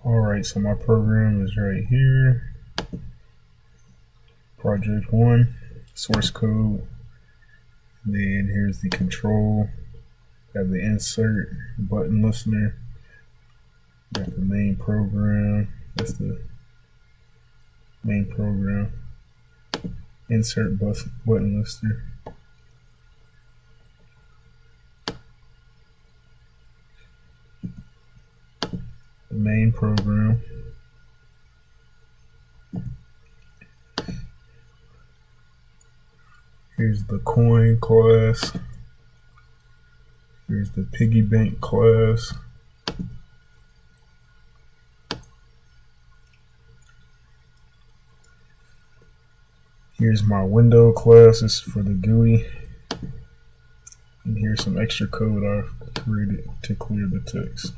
Alright, so my program is right here. Project 1, source code. Then here's the control. Got the insert button listener. Got the main program. That's the main program. Insert button listener. The main program. Here's the coin class. Here's the piggy bank class. Here's my window class. This is for the GUI. And here's some extra code I've created to clear the text.